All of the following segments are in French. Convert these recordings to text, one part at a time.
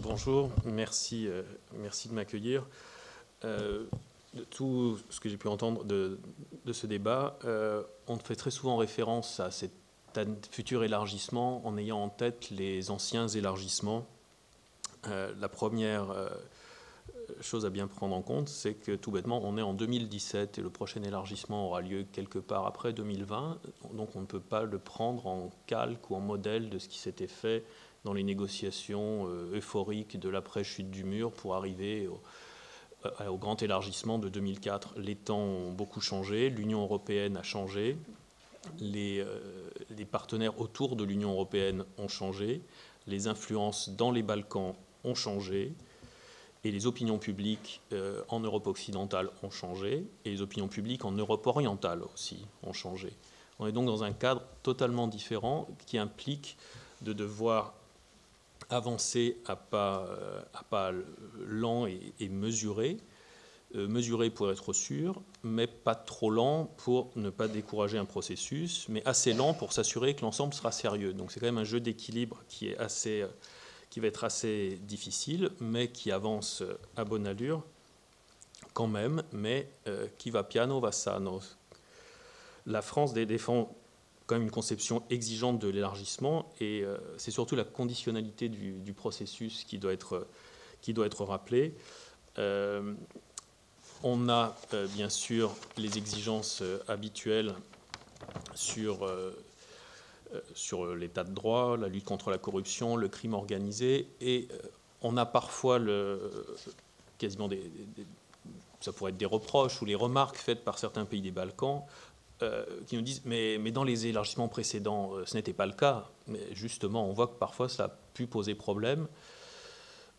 Bonjour, merci, merci de m'accueillir. De tout ce que j'ai pu entendre de ce débat, on fait très souvent référence à cet futur élargissement en ayant en tête les anciens élargissements. La première chose à bien prendre en compte, c'est que tout bêtement, on est en 2017 et le prochain élargissement aura lieu quelque part après 2020, donc on ne peut pas le prendre en calque ou en modèle de ce qui s'était fait dans les négociations euphoriques de l'après-chute du mur pour arriver au grand élargissement de 2004. Les temps ont beaucoup changé, l'Union européenne a changé, les partenaires autour de l'Union européenne ont changé, les influences dans les Balkans ont changé, et les opinions publiques en Europe occidentale ont changé, et les opinions publiques en Europe orientale aussi ont changé. On est donc dans un cadre totalement différent qui implique de devoir avancer à pas lents et mesurés, mesuré pour être sûr, mais pas trop lent pour ne pas décourager un processus, mais assez lent pour s'assurer que l'ensemble sera sérieux. Donc c'est quand même un jeu d'équilibre qui va être assez difficile, mais qui avance à bonne allure quand même, mais qui va piano va sano. La France défend quand même une conception exigeante de l'élargissement, et c'est surtout la conditionnalité du processus qui doit être rappelée. On a bien sûr les exigences habituelles sur l'état de droit, la lutte contre la corruption, le crime organisé, et on a parfois quasiment ça pourrait être des reproches ou les remarques faites par certains pays des Balkans qui nous disent mais dans les élargissements précédents, ce n'était pas le cas. Mais justement, on voit que parfois ça a pu poser problème.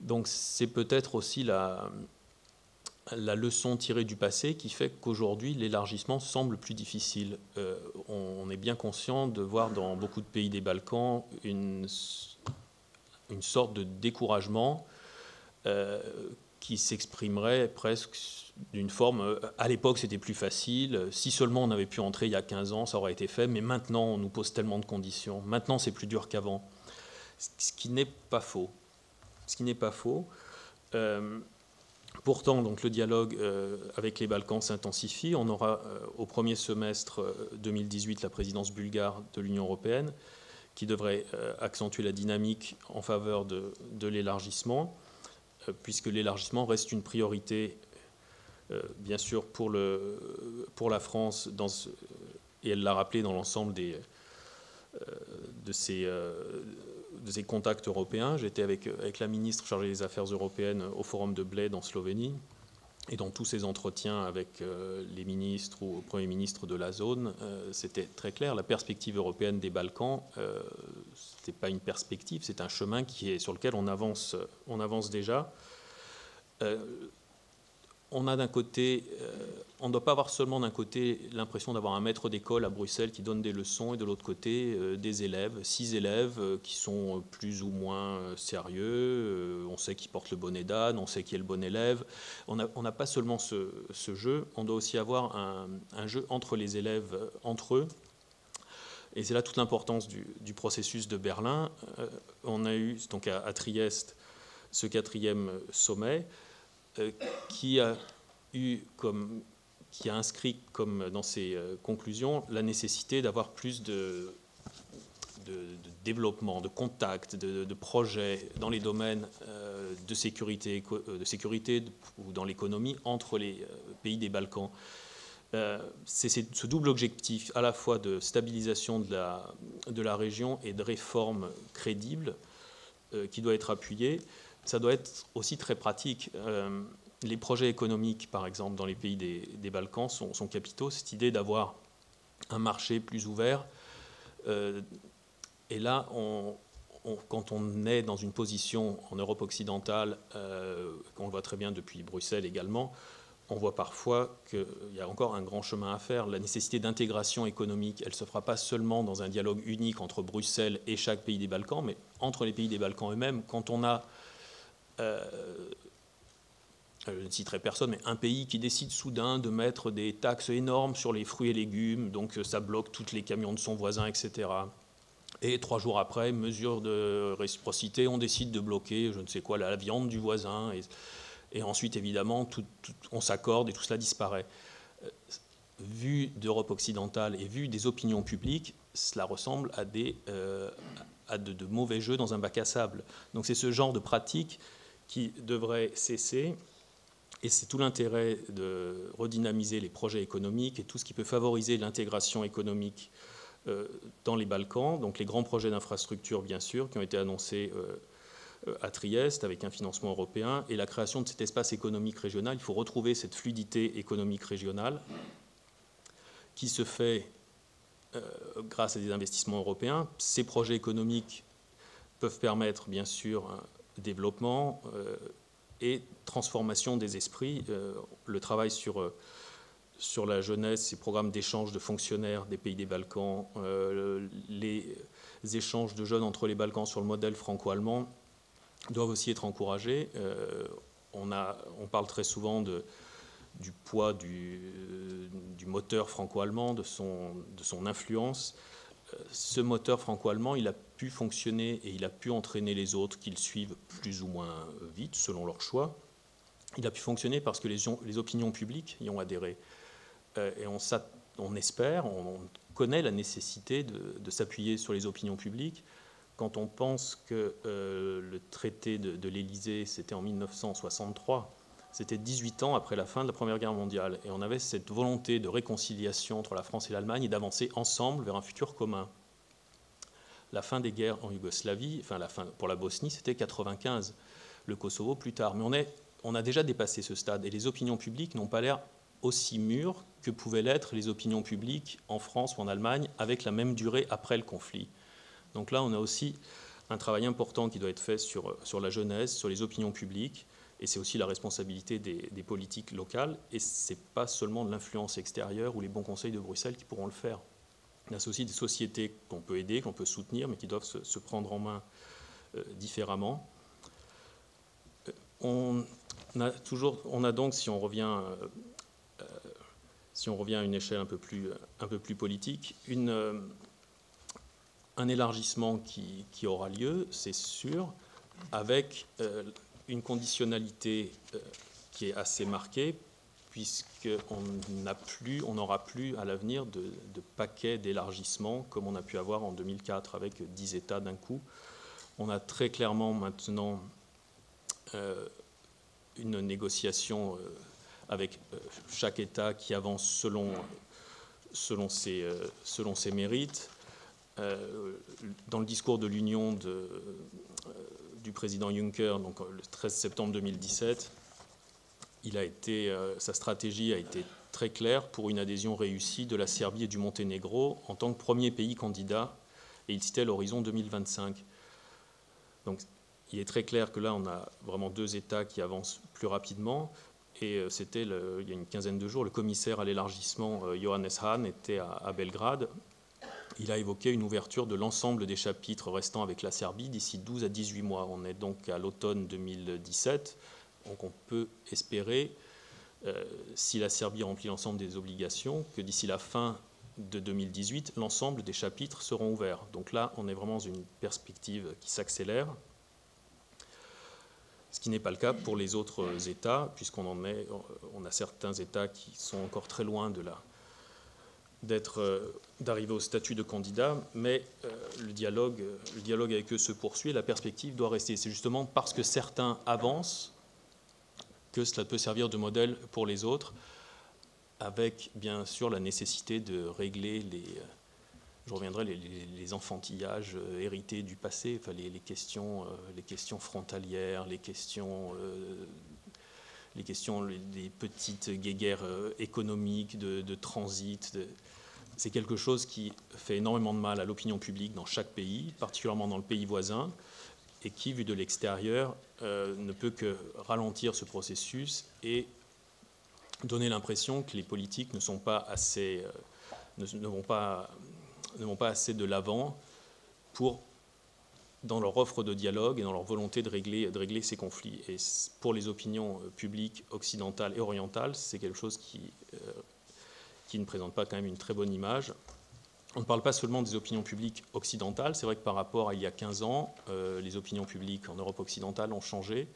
Donc c'est peut-être aussi la leçon tirée du passé qui fait qu'aujourd'hui l'élargissement semble plus difficile. On est bien conscient de voir dans beaucoup de pays des Balkans une sorte de découragement qui s'exprimerait presque d'une forme, à l'époque c'était plus facile, si seulement on avait pu entrer il y a 15 ans ça aurait été fait, mais maintenant on nous pose tellement de conditions, maintenant c'est plus dur qu'avant. Ce qui n'est pas faux. Ce qui n'est pas faux. Pourtant, donc, le dialogue avec les Balkans s'intensifie. On aura au premier semestre 2018 la présidence bulgare de l'Union européenne qui devrait accentuer la dynamique en faveur de l'élargissement, puisque l'élargissement reste une priorité, bien sûr, pour la France, et elle l'a rappelé dans l'ensemble de ses contacts européens. J'étais avec la ministre chargée des Affaires européennes au Forum de Bled en Slovénie, et dans tous ces entretiens avec les ministres ou le Premier ministre de la zone, c'était très clair. La perspective européenne des Balkans, ce n'est pas une perspective, c'est un chemin sur lequel on avance déjà. On a d'un côté, on ne doit pas avoir seulement d'un côté l'impression d'avoir un maître d'école à Bruxelles qui donne des leçons, et de l'autre côté des élèves, 6 élèves qui sont plus ou moins sérieux, on sait qui porte le bonnet d'âne, on sait qui est le bon élève. On n'a pas seulement ce jeu, on doit aussi avoir un jeu entre les élèves, entre eux. Et c'est là toute l'importance du processus de Berlin. On a eu donc à Trieste ce 4e sommet, qui a inscrit comme dans ses conclusions la nécessité d'avoir plus de développement, de contacts, de projets dans les domaines de sécurité ou dans l'économie entre les pays des Balkans. C'est ce double objectif à la fois de stabilisation de la région et de réforme crédible qui doit être appuyé. Ça doit être aussi très pratique. Les projets économiques, par exemple, dans les pays des Balkans sont capitaux. Cette idée d'avoir un marché plus ouvert. Et là, quand on est dans une position en Europe occidentale, on le voit très bien depuis Bruxelles également, on voit parfois qu'il y a encore un grand chemin à faire. La nécessité d'intégration économique, elle ne se fera pas seulement dans un dialogue unique entre Bruxelles et chaque pays des Balkans, mais entre les pays des Balkans eux-mêmes. Quand on a je ne citerai personne, mais un pays qui décide soudain de mettre des taxes énormes sur les fruits et légumes, donc ça bloque tous les camions de son voisin, etc. Et 3 jours après, mesure de réciprocité, on décide de bloquer, je ne sais quoi, la viande du voisin. Et ensuite, évidemment, on s'accorde et tout cela disparaît. Vu d'Europe occidentale et vu des opinions publiques, cela ressemble à de mauvais jeux dans un bac à sable. Donc c'est ce genre de pratique qui devrait cesser. Et c'est tout l'intérêt de redynamiser les projets économiques et tout ce qui peut favoriser l'intégration économique dans les Balkans. Donc les grands projets d'infrastructure, bien sûr, qui ont été annoncés à Trieste avec un financement européen, et la création de cet espace économique régional. Il faut retrouver cette fluidité économique régionale qui se fait grâce à des investissements européens. Ces projets économiques peuvent permettre, bien sûr, un développement et transformation des esprits. Le travail sur la jeunesse, ces programmes d'échange de fonctionnaires des pays des Balkans, les échanges de jeunes entre les Balkans sur le modèle franco-allemand doivent aussi être encouragés. On parle très souvent du poids du moteur franco-allemand, de son influence. Ce moteur franco-allemand, il a pu fonctionner et il a pu entraîner les autres qu'ils suivent plus ou moins vite, selon leur choix. Il a pu fonctionner parce que les opinions publiques y ont adhéré. Et on espère, on connaît la nécessité de s'appuyer sur les opinions publiques. Quand on pense que le traité de l'Élysée, c'était en 1963, c'était 18 ans après la fin de la Première Guerre mondiale. Et on avait cette volonté de réconciliation entre la France et l'Allemagne et d'avancer ensemble vers un futur commun. La fin des guerres en Yougoslavie, enfin la fin pour la Bosnie, c'était 1995, le Kosovo plus tard. Mais on a déjà dépassé ce stade et les opinions publiques n'ont pas l'air aussi mûres que pouvaient l'être les opinions publiques en France ou en Allemagne avec la même durée après le conflit. Donc là, on a aussi un travail important qui doit être fait sur la jeunesse, sur les opinions publiques, et c'est aussi la responsabilité des politiques locales, et ce n'est pas seulement de l'influence extérieure ou les bons conseils de Bruxelles qui pourront le faire. Il y a aussi des sociétés qu'on peut aider, qu'on peut soutenir, mais qui doivent se prendre en main différemment. On a donc, si on revient à une échelle un peu plus politique, un élargissement qui aura lieu, c'est sûr, avec une conditionnalité qui est assez marquée, puisqu'on n'aura plus à l'avenir de paquets d'élargissement comme on a pu avoir en 2004 avec 10 États d'un coup. On a très clairement maintenant une négociation avec chaque État qui avance selon ses mérites. Dans le discours de l'Union du président Juncker, donc le 13 septembre 2017, sa stratégie a été très claire pour une adhésion réussie de la Serbie et du Monténégro en tant que premier pays candidat, et il citait l'horizon 2025. Donc il est très clair que là, on a vraiment 2 États qui avancent plus rapidement. Et c'était, il y a une quinzaine de jours, le commissaire à l'élargissement, Johannes Hahn, était à Belgrade. Il a évoqué une ouverture de l'ensemble des chapitres restants avec la Serbie d'ici 12 à 18 mois. On est donc à l'automne 2017. Donc on peut espérer, si la Serbie remplit l'ensemble des obligations, que d'ici la fin de 2018, l'ensemble des chapitres seront ouverts. Donc là, on est vraiment dans une perspective qui s'accélère. Ce qui n'est pas le cas pour les autres États, puisqu'on a certains États qui sont encore très loin d'arriver au statut de candidat, mais le dialogue avec eux se poursuit et la perspective doit rester. C'est justement parce que certains avancent que cela peut servir de modèle pour les autres, avec bien sûr la nécessité de régler les enfantillages hérités du passé, enfin les questions frontalières, les questions des petites guéguerres économiques, de transit. C'est quelque chose qui fait énormément de mal à l'opinion publique dans chaque pays, particulièrement dans le pays voisin, et qui, vu de l'extérieur, ne peut que ralentir ce processus et donner l'impression que les politiques ne vont pas assez de l'avant dans leur offre de dialogue et dans leur volonté de régler ces conflits. Et pour les opinions publiques occidentales et orientales, c'est quelque chose qui ne présente pas quand même une très bonne image. On ne parle pas seulement des opinions publiques occidentales. C'est vrai que par rapport à il y a 15 ans, les opinions publiques en Europe occidentale ont changé.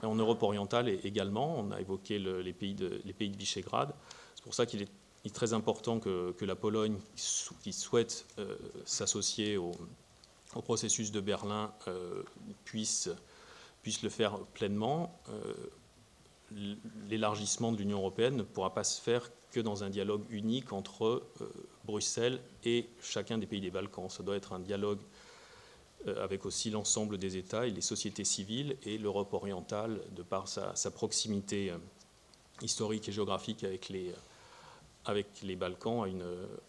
Et en Europe orientale également, on a évoqué les pays de Visegrad. C'est pour ça qu'il est très important que la Pologne, qui souhaite s'associer au processus de Berlin, puisse le faire pleinement. L'élargissement de l'Union européenne ne pourra pas se faire que dans un dialogue unique entre Bruxelles et chacun des pays des Balkans. Ça doit être un dialogue avec aussi l'ensemble des États et les sociétés civiles, et l'Europe orientale, de par sa proximité historique et géographique avec les Balkans,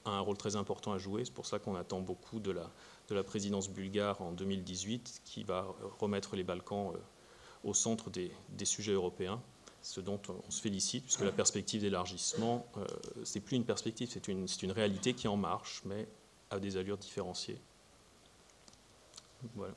a un rôle très important à jouer. C'est pour ça qu'on attend beaucoup de la présidence bulgare en 2018, qui va remettre les Balkans au centre des sujets européens, ce dont on se félicite, puisque la perspective d'élargissement, c'est plus une perspective, c'est une réalité qui est en marche, mais à des allures différenciées. Voilà.